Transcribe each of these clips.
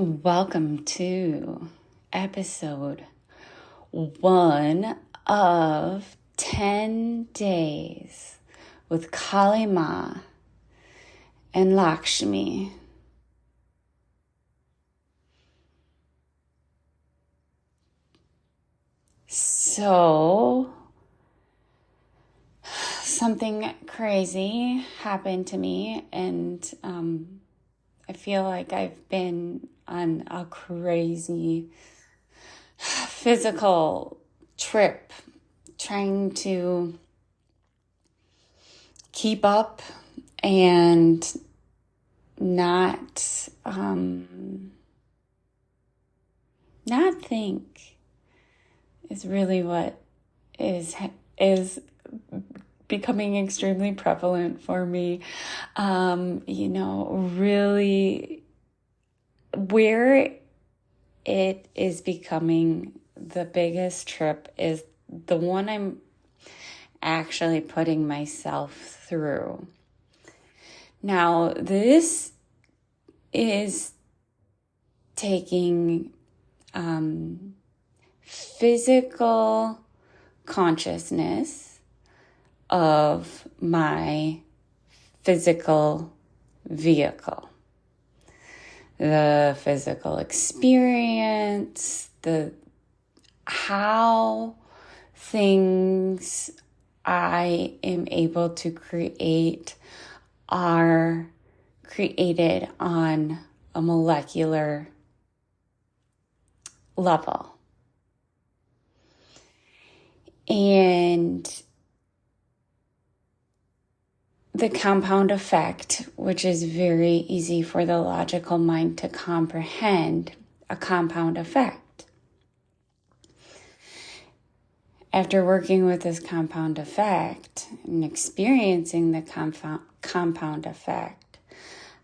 Welcome to episode 1 of 10 days with Kali Ma and Lakshmi. So, something crazy happened to me, and I feel like I've been on a crazy physical trip trying to keep up and not think is really what is becoming extremely prevalent for me. Really where it is becoming the biggest trip is the one I'm actually putting myself through. Now, this is taking physical consciousness of my physical vehicle, the physical experience, how things I am able to create are created on a molecular level. And the compound effect, which is very easy for the logical mind to comprehend, a compound effect. After working with this compound effect and experiencing the compound effect,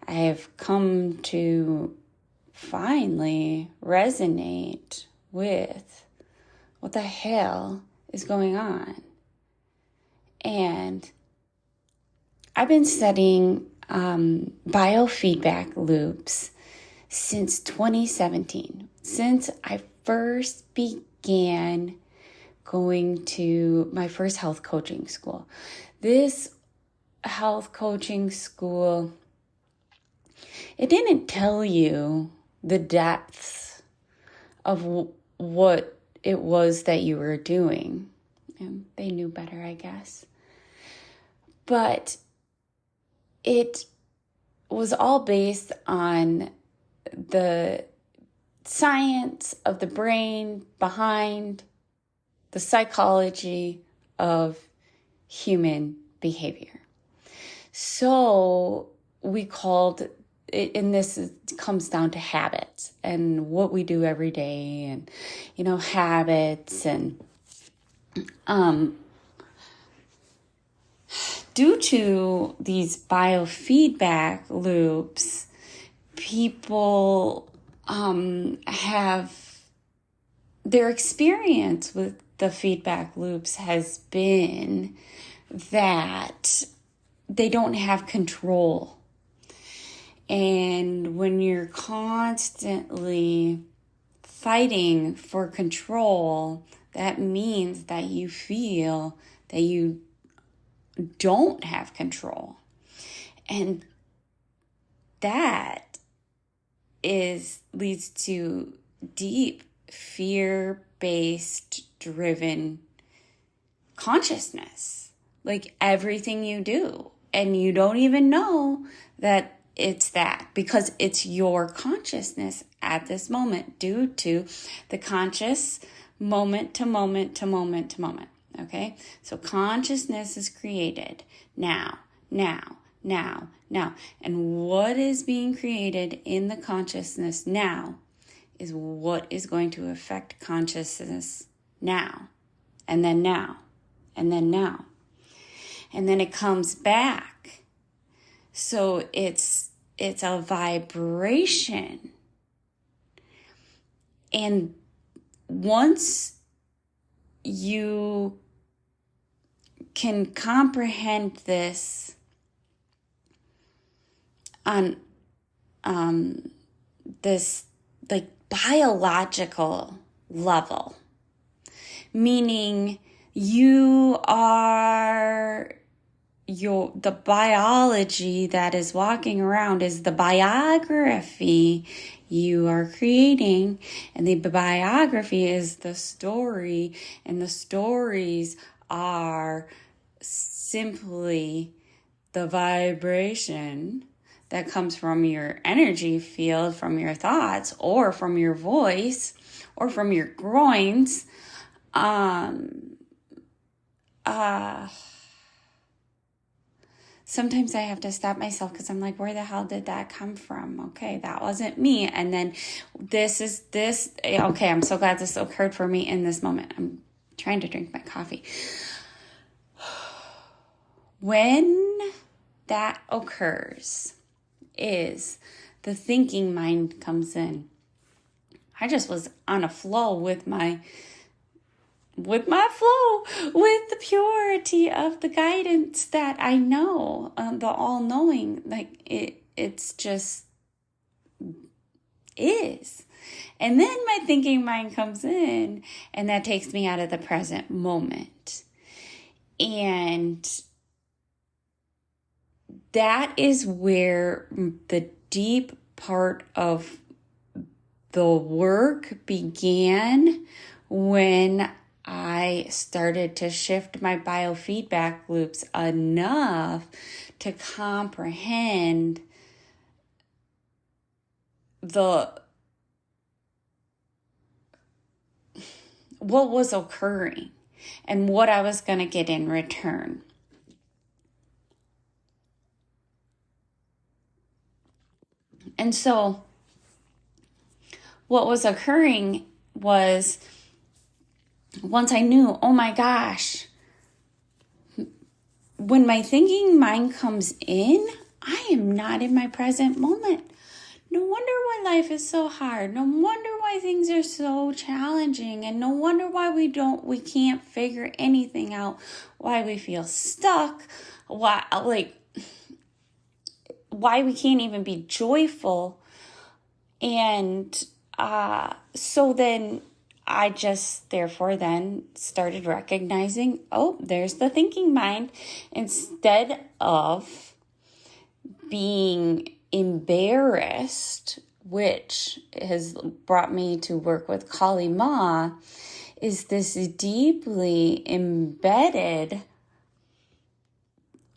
I have come to finally resonate with what the hell is going on. And I've been studying biofeedback loops since 2017, since I first began going to my first health coaching school. This health coaching school, it didn't tell you the depths of what it was that you were doing. And they knew better, I guess. But it was all based on the science of the brain behind the psychology of human behavior. So we called it, and comes down to habits and what we do every day, and habits, and due to these biofeedback loops, people have their experience with the feedback loops has been that they don't have control. And when you're constantly fighting for control, that means that you feel that you don't have control. And that leads to deep fear-based driven consciousness, like everything you do. And you don't even know that it's that, because it's your consciousness at this moment, due to the conscious moment to moment to moment to moment. Okay? So consciousness is created now. And what is being created in the consciousness now is what is going to affect consciousness now, and then now, and then now. And then it comes back. So it's a vibration. And once you can comprehend this on this like biological level, meaning the biology that is walking around is the biography you are creating, and the biography is the story, and the stories are simply the vibration that comes from your energy field, from your thoughts, or from your voice, or from your groins. Sometimes I have to stop myself because I'm like, where the hell did that come from? Okay, that wasn't me. And then this. Okay, I'm so glad this occurred for me in this moment. I'm trying to drink my coffee. When that occurs is the thinking mind comes in. I just was on a flow with the purity of the guidance that I know, the all-knowing, like it's just is. And then my thinking mind comes in, and that takes me out of the present moment. And that is where the deep part of the work began, when I started to shift my biofeedback loops enough to comprehend what was occurring and what I was going to get in return. And so what was occurring was, once I knew, oh my gosh, when my thinking mind comes in, I am not in my present moment. No wonder why life is so hard. No wonder why things are so challenging. And no wonder why we can't figure anything out. Why we feel stuck. Why we can't even be joyful. And so then I just therefore then started recognizing, oh, there's the thinking mind. Instead of being embarrassed, which has brought me to work with Kali Ma, is this deeply embedded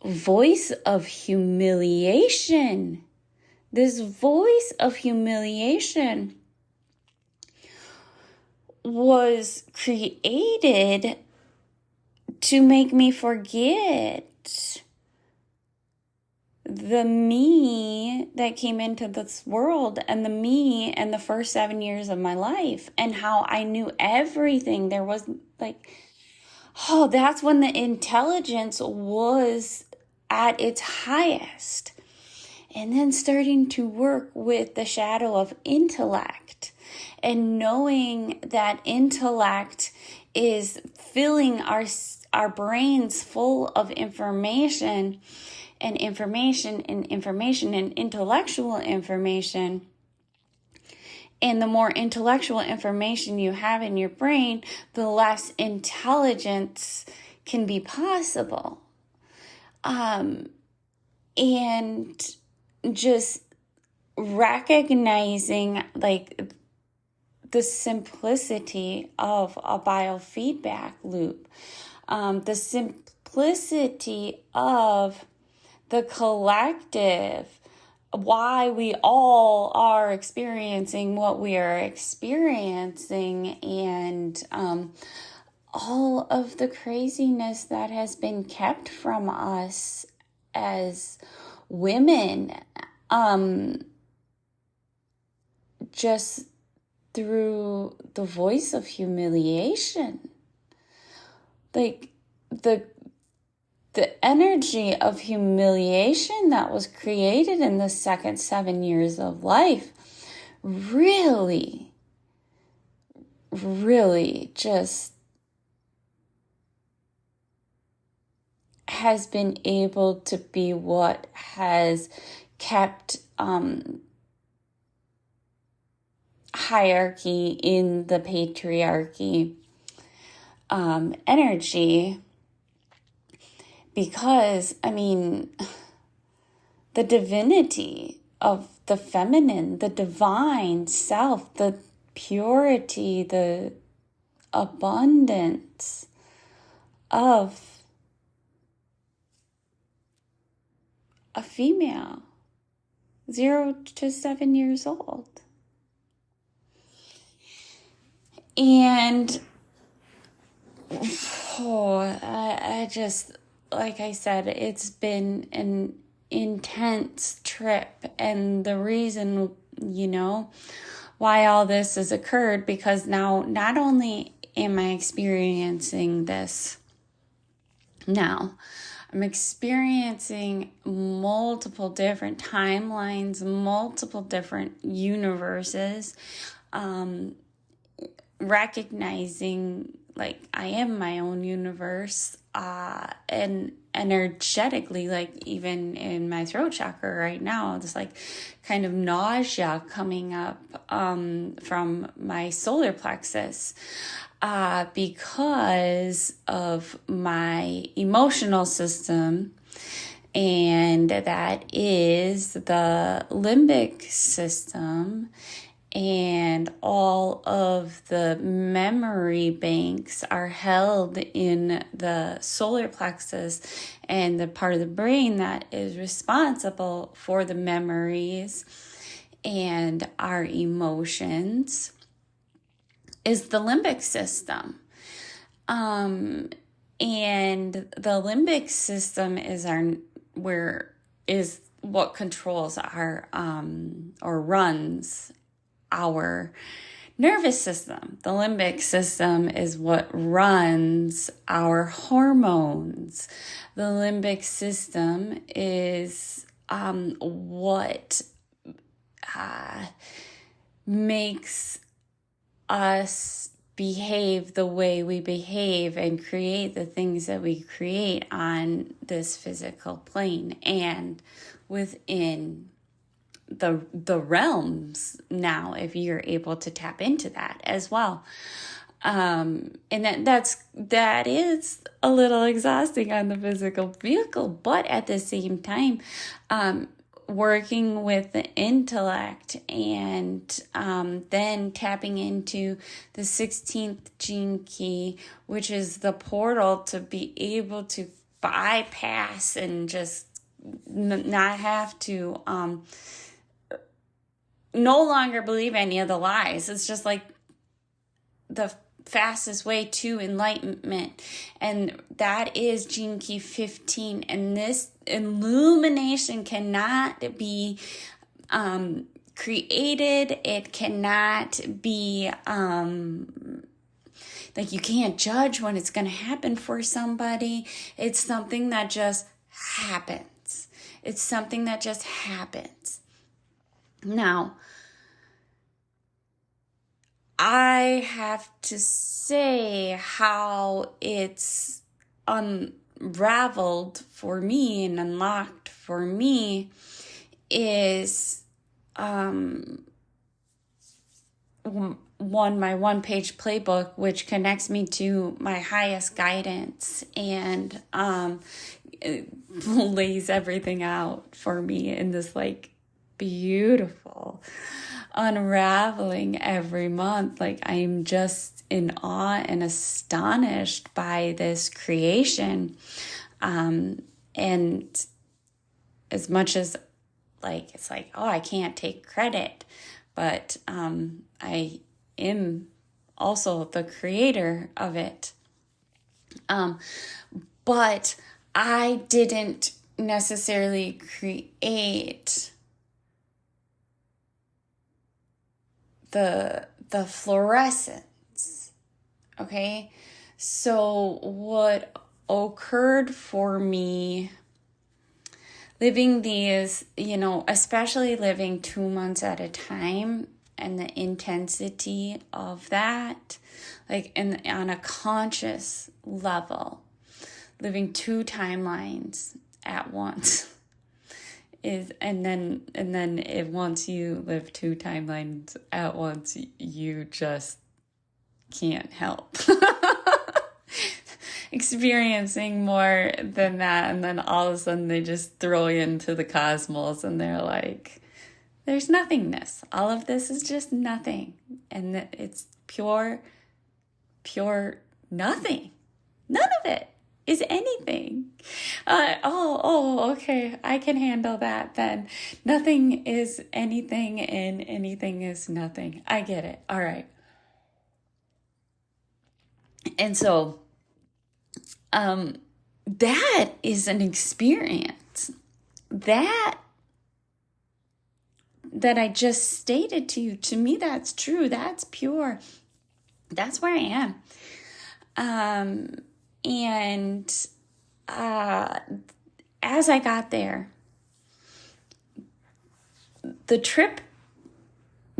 voice of humiliation. This voice of humiliation was created to make me forget the me that came into this world, and the me and the first 7 years of my life, and how I knew everything. There was that's when the intelligence was at its highest. And then starting to work with the shadow of intellect, and knowing that intellect is filling our brains full of information and intellectual information. And the more intellectual information you have in your brain, the less intelligence can be possible. And just recognizing the simplicity of a biofeedback loop, the simplicity of the collective, why we all are experiencing what we are experiencing, and all of the craziness that has been kept from us as women, just through the voice of humiliation. The energy of humiliation that was created in the second 7 years of life really, really just has been able to be what has kept hierarchy in the patriarchy energy, because, I mean, the divinity of the feminine, the divine self, the purity, the abundance of a female, 0 to 7 years old. And I just, like I said, it's been an intense trip. And the reason, why all this has occurred, because now not only am I experiencing this now, I'm experiencing multiple different timelines, multiple different universes, recognizing like I am my own universe, and energetically, like even in my throat chakra right now, this like kind of nausea coming up from my solar plexus, because of my emotional system, and that is the limbic system. And all of the memory banks are held in the solar plexus, and the part of the brain that is responsible for the memories and our emotions is the limbic system. And the limbic system is what controls our or runs our nervous system. The limbic system is what runs our hormones. The limbic system is what makes us behave the way we behave and create the things that we create on this physical plane and within the realms now, if you're able to tap into that as well. And that is a little exhausting on the physical vehicle, but at the same time, working with the intellect and then tapping into the 16th gene key, which is the portal to be able to bypass and just not have to no longer believe any of the lies. It's just like the fastest way to enlightenment. And that is gene key 15. And this illumination cannot be created. It cannot be like, you can't judge when it's going to happen for somebody. It's something that just happens. It's something that just happens. Now, I have to say how it's unraveled for me and unlocked for me is my one-page playbook, which connects me to my highest guidance and it lays everything out for me in this like beautiful unraveling every month. Like, I'm just in awe and astonished by this creation. And as much as like, it's like, oh, I can't take credit, but I am also the creator of it. But I didn't necessarily create the fluorescence. Okay, so what occurred for me living these, especially living 2 months at a time, and the intensity of that, like on a conscious level, living 2 timelines at once is, and then if once you live two timelines at once, you just can't help experiencing more than that. And then all of a sudden they just throw you into the cosmos and they're like, there's nothingness. All of this is just nothing. And it's pure nothing. None of it is anything. Okay. I can handle that then. Nothing is anything and anything is nothing. I get it. All right. And so, that is an experience that I just stated to you. To me, that's true. That's pure. That's where I am. And as I got there, the trip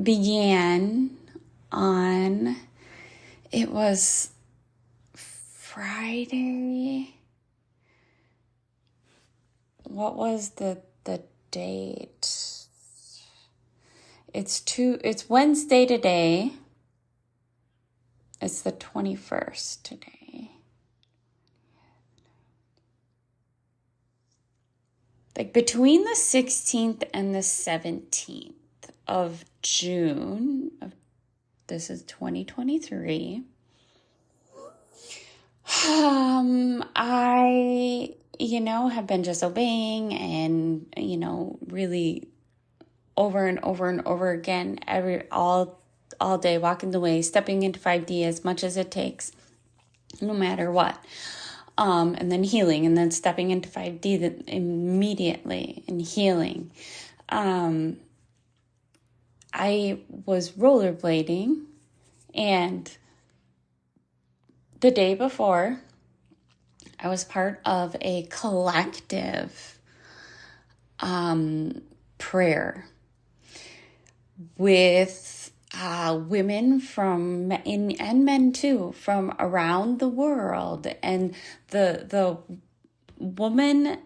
began on, it was Friday. What was the date? It's Wednesday today. It's the 21st today. Like between the 16th and the 17th of June, this is 2023, I, have been just obeying and, really over and over and over again, all day, walking the way, stepping into 5D as much as it takes, no matter what. And then healing, and then stepping into 5D immediately and healing. I was rollerblading, and the day before, I was part of a collective prayer with women and men too, from around the world, and the woman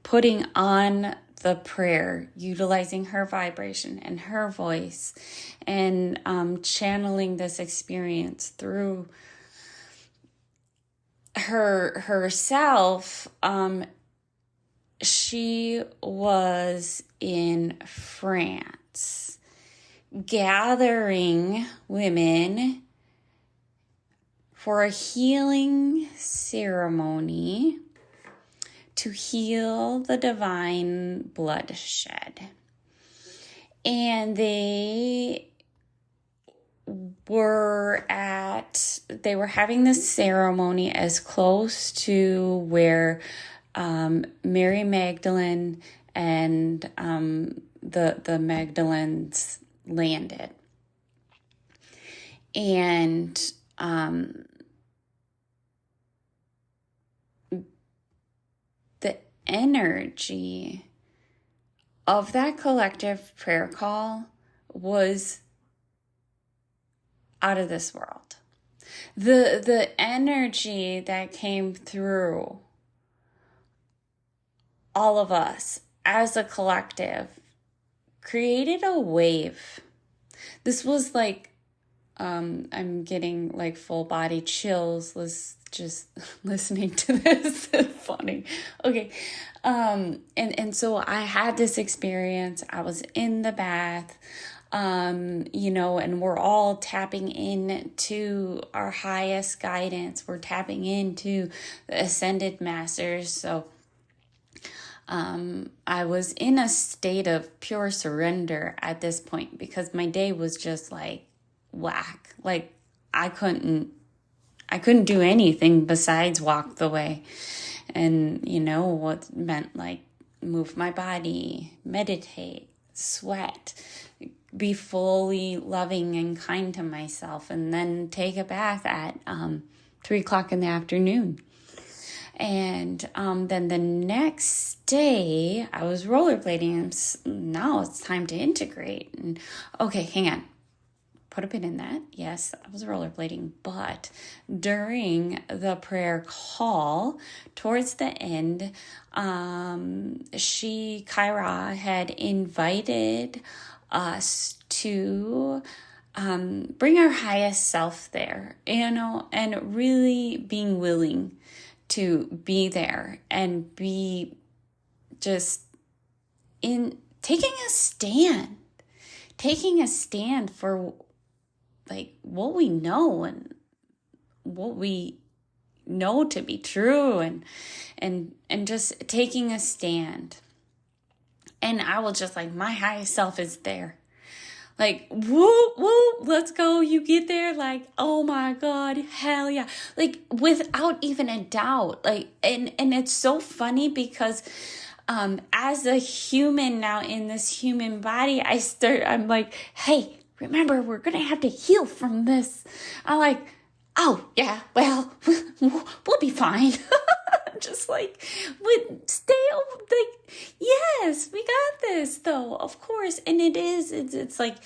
putting on the prayer, utilizing her vibration and her voice, and channeling this experience through herself. She was in France, gathering women for a healing ceremony to heal the divine bloodshed. And they were having this ceremony as close to where Mary Magdalene and the Magdalens landed. And the energy of that collective prayer call was out of this world. The energy that came through all of us as a collective created a wave. This was like, I'm getting like full body chills just listening to this. It's funny. Okay. And so I had this experience. I was in the bath, and we're all tapping into our highest guidance. We're tapping into the ascended masters. So I was in a state of pure surrender at this point, because my day was just like whack. Like I couldn't do anything besides walk the way, and what meant like move my body, meditate, sweat, be fully loving and kind to myself, and then take a bath at 3:00 in the afternoon. And then the next day I was rollerblading, and now it's time to integrate. And okay, hang on. put a pin in that. Yes, I was rollerblading, but during the prayer call towards the end, Kyra had invited us to bring our highest self there, and really being willing to be there and be just in taking a stand for like what we know and what we know to be true, and just taking a stand. And I was just like, my highest self is there. Like, whoop, whoop, let's go. You get there, like, oh my God, hell yeah. Like, without even a doubt. Like, and it's so funny because as a human now in this human body, I'm like, hey, remember, we're going to have to heal from this. I'm like, oh, yeah, well, we'll be fine. Just like, yes, we got this, though, of course. And it's like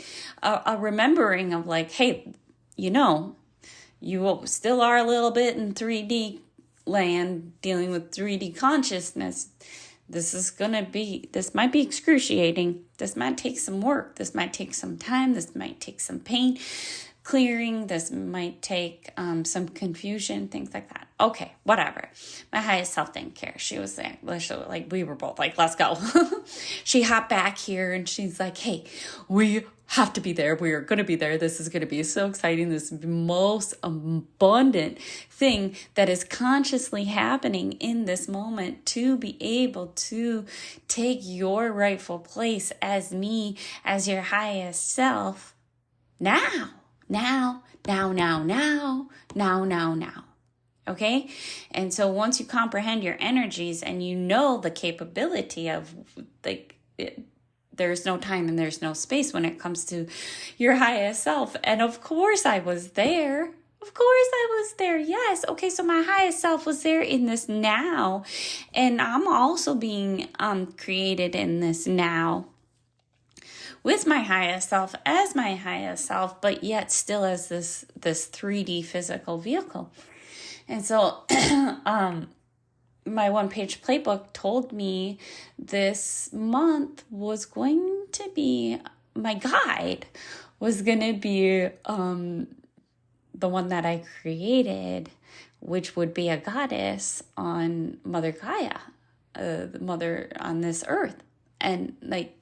a remembering of like, hey, you still are a little bit in 3D land dealing with 3D consciousness. This might be excruciating. This might take some work. This might take some time. This might take some pain clearing. This might take some confusion, things like that. Okay, whatever. My highest self didn't care. She was there. Like, we were both like, let's go. She hopped back here and she's like, hey, we have to be there. We are going to be there. This is going to be so exciting. This is the most abundant thing that is consciously happening in this moment, to be able to take your rightful place as me, as your highest self now. Okay? And so once you comprehend your energies and you know the capability of there's no time and there's no space when it comes to your highest self. And of course I was there. Yes. Okay. So my highest self was there in this now. And I'm also being created in this now with my highest self, as my highest self, but yet still as this 3D physical vehicle. And so my one-page playbook told me this month was going to be, my guide was going to be the one that I created, which would be a goddess on Mother Gaia, the mother on this earth. And like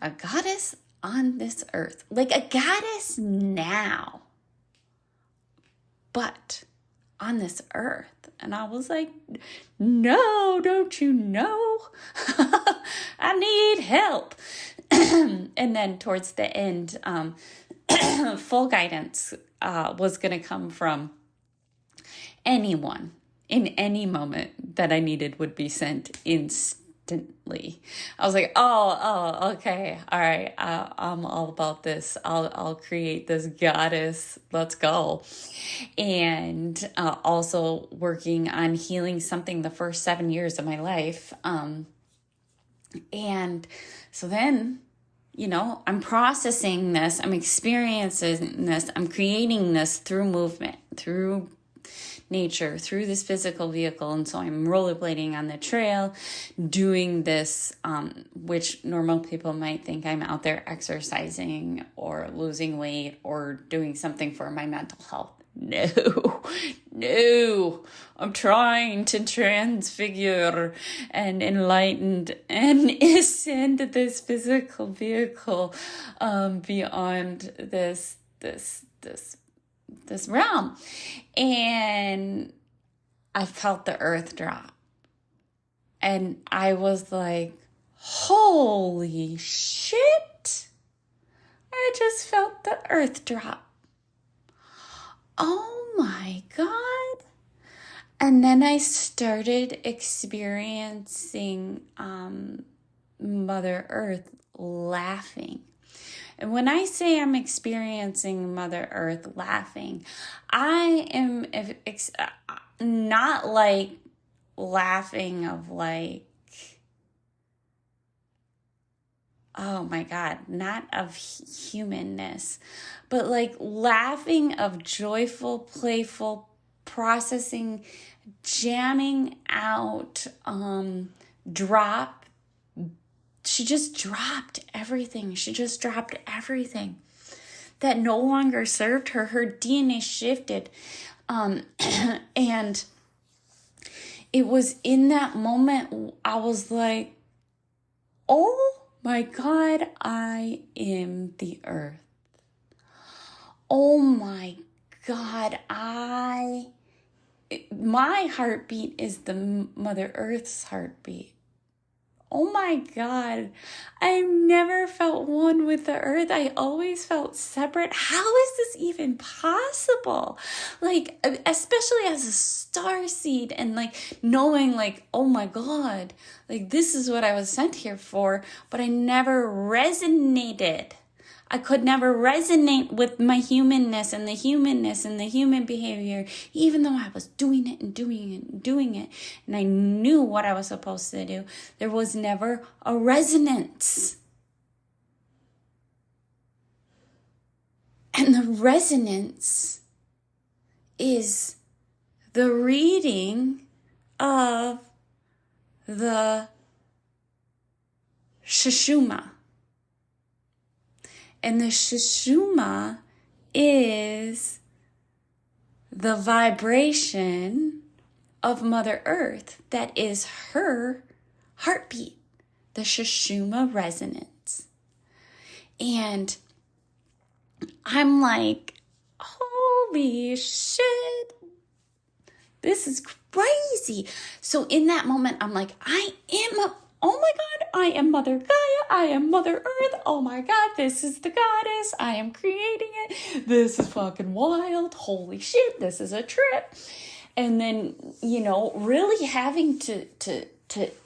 a goddess on this earth, like a goddess now, but on this earth. And I was like, no, don't you know? I need help. And then towards the end, full guidance was going to come from anyone in any moment that I needed would be sent instantly. I was like, oh, okay, all right, I'm all about this. I'll create this goddess. Let's go. And also working on healing something the first 7 years of my life. And so then, I'm processing this, I'm experiencing this, I'm creating this through movement, through nature, through this physical vehicle. And so I'm rollerblading on the trail, doing this, which normal people might think I'm out there exercising or losing weight or doing something for my mental health. No, I'm trying to transfigure and enlighten and ascend this physical vehicle beyond this realm. And I felt the earth drop. And I was like, holy shit. I just felt the earth drop. Oh my God. And then I started experiencing Mother Earth laughing. And when I say I'm experiencing Mother Earth laughing, I am not like laughing of like oh my God, not of humanness, but like laughing of joyful, playful, processing, jamming out, drop. She just dropped everything. She just dropped everything that no longer served her. Her DNA shifted. And it was in that moment I was like, oh my God, I am the earth. Oh my God, my heartbeat is the Mother Earth's heartbeat. Oh my God, I've never felt one with the earth. I always felt separate. How is this even possible? Like, especially as a star seed, and like knowing like, oh my God, like this is what I was sent here for, but I never resonated. I could never resonate with my humanness and the human behavior, even though I was doing it and doing it and doing it. And I knew what I was supposed to do. There was never a resonance. And the resonance is the reading of the Shushuma. And the Shushuma is the vibration of Mother Earth that is her heartbeat, the Shushuma resonance. And I'm like, holy shit, this is crazy. So in that moment, I'm like, oh my God, I am Mother Gaia, I am Mother Earth, oh my God, this is the goddess, I am creating it, this is fucking wild, holy shit, this is a trip. And then, really having to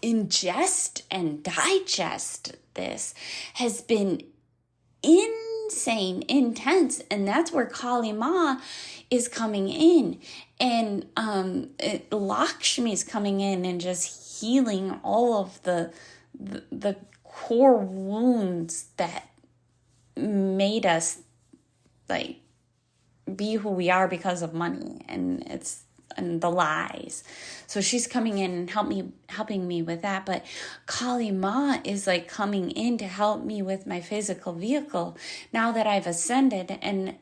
ingest and digest this has been insane, intense, and that's where Kali Ma is coming in, and Lakshmi is coming in and just healing all of the core wounds that made us like be who we are because of money and the lies. So she's coming in and helping me with that. But Kali Ma is like coming in to help me with my physical vehicle now that I've ascended and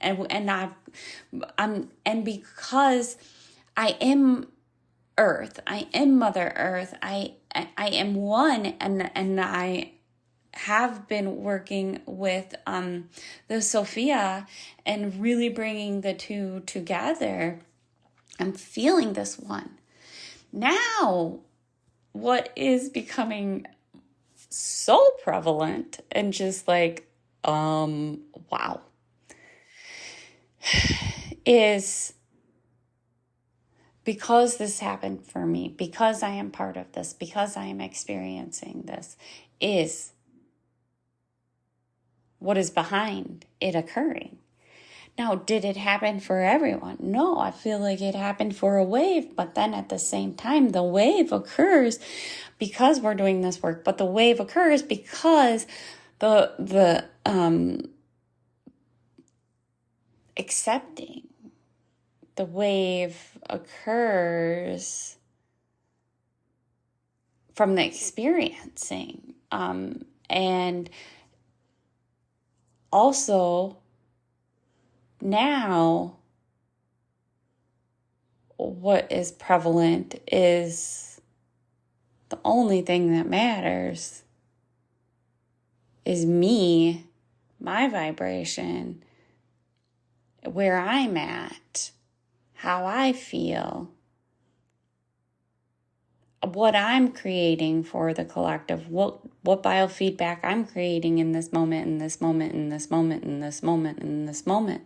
because I am Earth, I am Mother Earth, I am one, and I have been working with the Sophia and really bringing the two together. I'm feeling this one. Now, what is becoming so prevalent and just like, wow, is because this happened for me, because I am part of this, because I am experiencing this, is what is behind it occurring. Now, did it happen for everyone? No, I feel like it happened for a wave, but then at the same time, the wave occurs because we're doing this work, but the wave occurs because the accepting, the wave occurs from the experiencing, and also now what is prevalent is the only thing that matters is me, my vibration, where I'm at, how I feel, what I'm creating for the collective, what biofeedback I'm creating in this moment, in this moment, in this moment, in this moment, in this moment.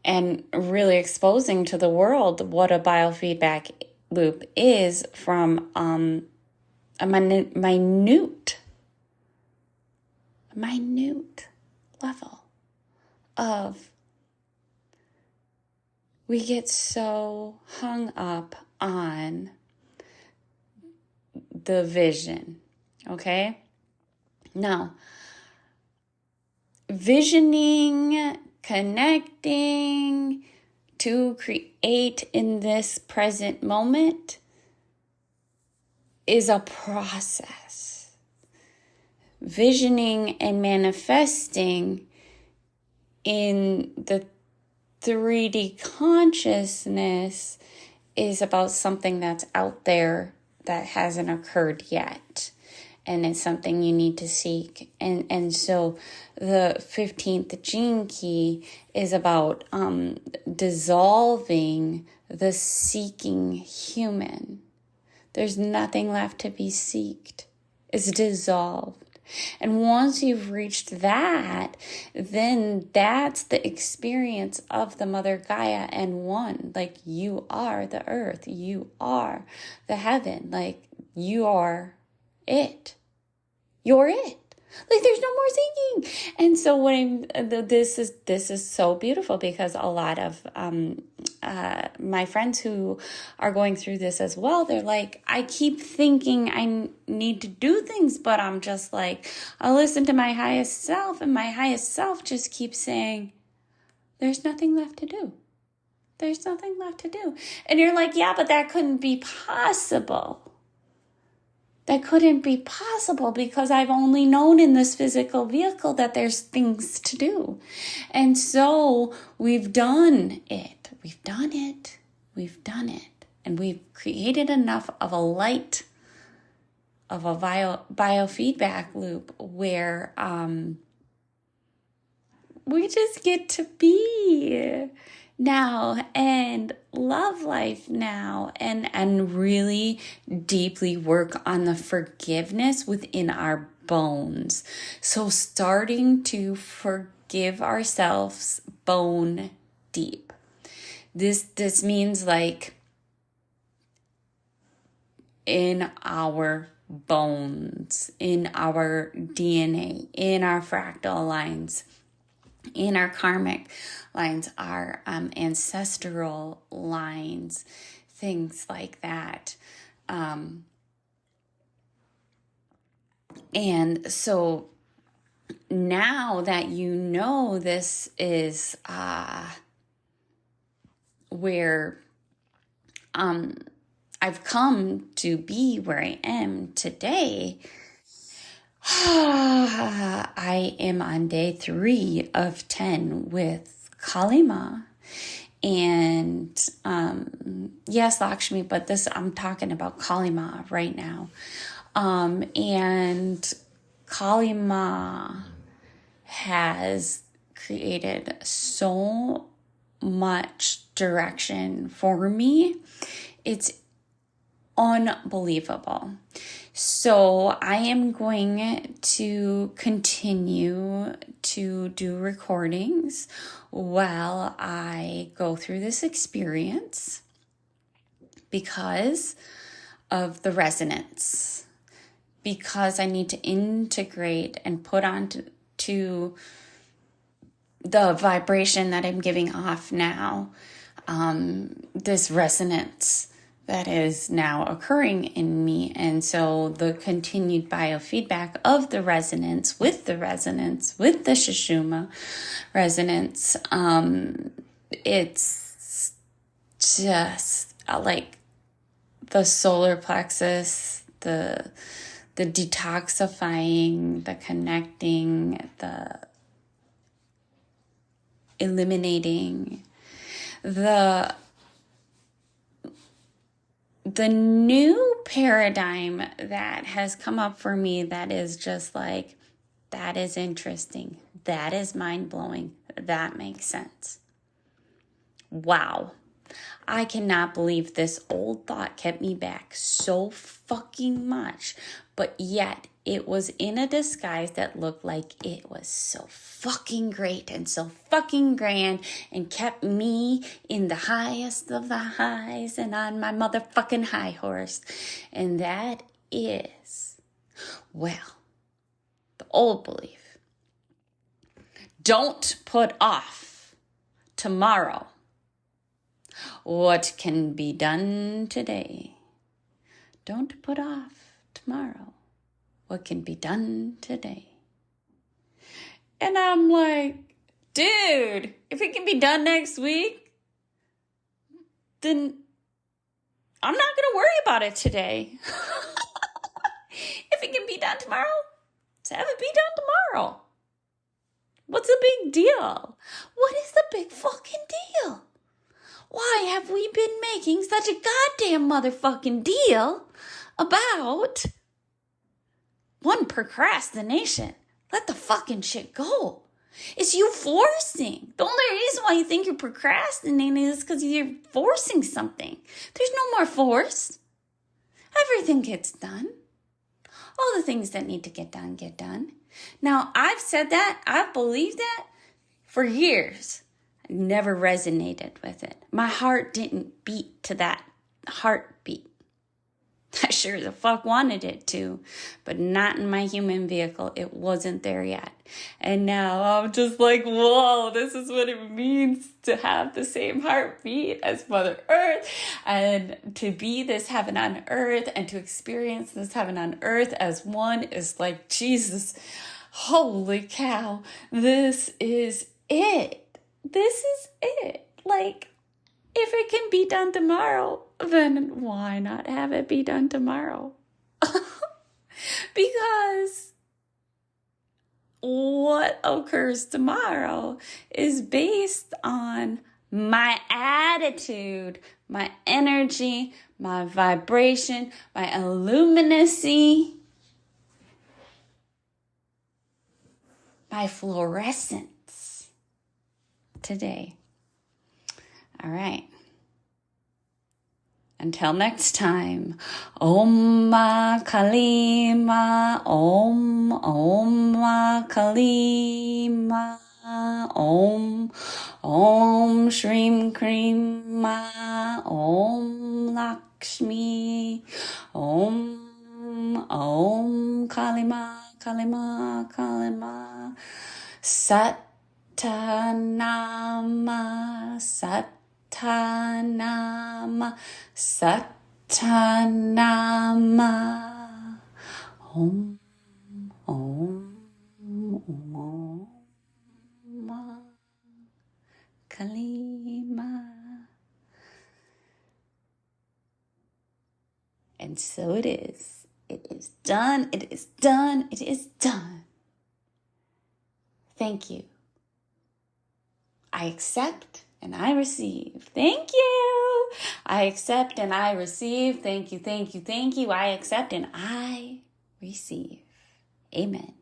And really exposing to the world what a biofeedback loop is from a minute level of, we get so hung up on the vision, okay? Now, visioning, connecting to create in this present moment is a process. Visioning and manifesting in the 3D consciousness is about something that's out there that hasn't occurred yet. And it's something you need to seek. And so the 15th gene key is about dissolving the seeking human. There's nothing left to be seeked. It's dissolved. And once you've reached that, then that's the experience of the Mother Gaia and one. Like, you are the earth. You are the heaven. Like, you are it. You're it. Like, there's no more seeking. And so this is so beautiful, because a lot of my friends who are going through this as well, they're like, I keep thinking I need to do things, but I'm just like, I listen to my highest self, and my highest self just keeps saying, there's nothing left to do. There's nothing left to do. And you're like, yeah, but that couldn't be possible. That couldn't be possible, because I've only known in this physical vehicle that there's things to do. And so we've done it. We've done it. We've done it. And we've created enough of a light, of a biofeedback loop where we just get to be now and love life now, and really deeply work on the forgiveness within our bones. So starting to forgive ourselves bone deep. This means like in our bones, in our DNA, in our fractal lines, in our karmic lines, our ancestral lines, things like that. And so now that you know this is where I've come to be where I am today, I am on day 3 of 10 with Kali Ma. And yes, Lakshmi, but I'm talking about Kali Ma right now. And Kali Ma has created so much direction for me. It's unbelievable. So I am going to continue to do recordings while I go through this experience because of the resonance, because I need to integrate and put on to the vibration that I'm giving off now, this resonance that is now occurring in me. And so the continued biofeedback of the resonance with the Shushuma resonance, it's just like the solar plexus, the detoxifying, the connecting, the eliminating, the new paradigm that has come up for me that is just like, that is interesting. That is mind-blowing. That makes sense. Wow. I cannot believe this old thought kept me back so fucking much, but yet it was in a disguise that looked like it was so fucking great and so fucking grand and kept me in the highest of the highs and on my motherfucking high horse. And that is, well, the old belief. Don't put off tomorrow what can be done today. Don't put off tomorrow what can be done today. And I'm like, dude, if it can be done next week, then I'm not going to worry about it today. If it can be done tomorrow, let's have it be done tomorrow. What's the big deal? What is the big fucking deal? Why have we been making such a goddamn motherfucking deal about one, procrastination? Let the fucking shit go. It's you forcing. The only reason why you think you're procrastinating is because you're forcing something. There's no more force. Everything gets done. All the things that need to get done, get done. Now, I've said that, I've believed that for years. I never resonated with it. My heart didn't beat to that heartbeat. I sure the fuck wanted it to, but not in my human vehicle. It wasn't there yet. And now I'm just like, whoa, this is what it means to have the same heartbeat as Mother Earth, and to be this heaven on earth, and to experience this heaven on earth as one is like, Jesus, holy cow, this is it. This is it. Like, if it can be done tomorrow, then why not have it be done tomorrow? Because what occurs tomorrow is based on my attitude, my energy, my vibration, my luminosity, my fluorescence today. All right. Until next time, Om Kali Ma, Om Kali Ma, Om Shrim Krim Ma, Om Lakshmi, Om Kali Ma, Kali Ma, Kali Ma, Satanama, Satanama, Satanama. Om Kali Ma. And so it is. It is done. It is done. It is done. Thank you. I accept and I receive. Thank you. I accept and I receive. Thank you, thank you, thank you. I accept and I receive. Amen.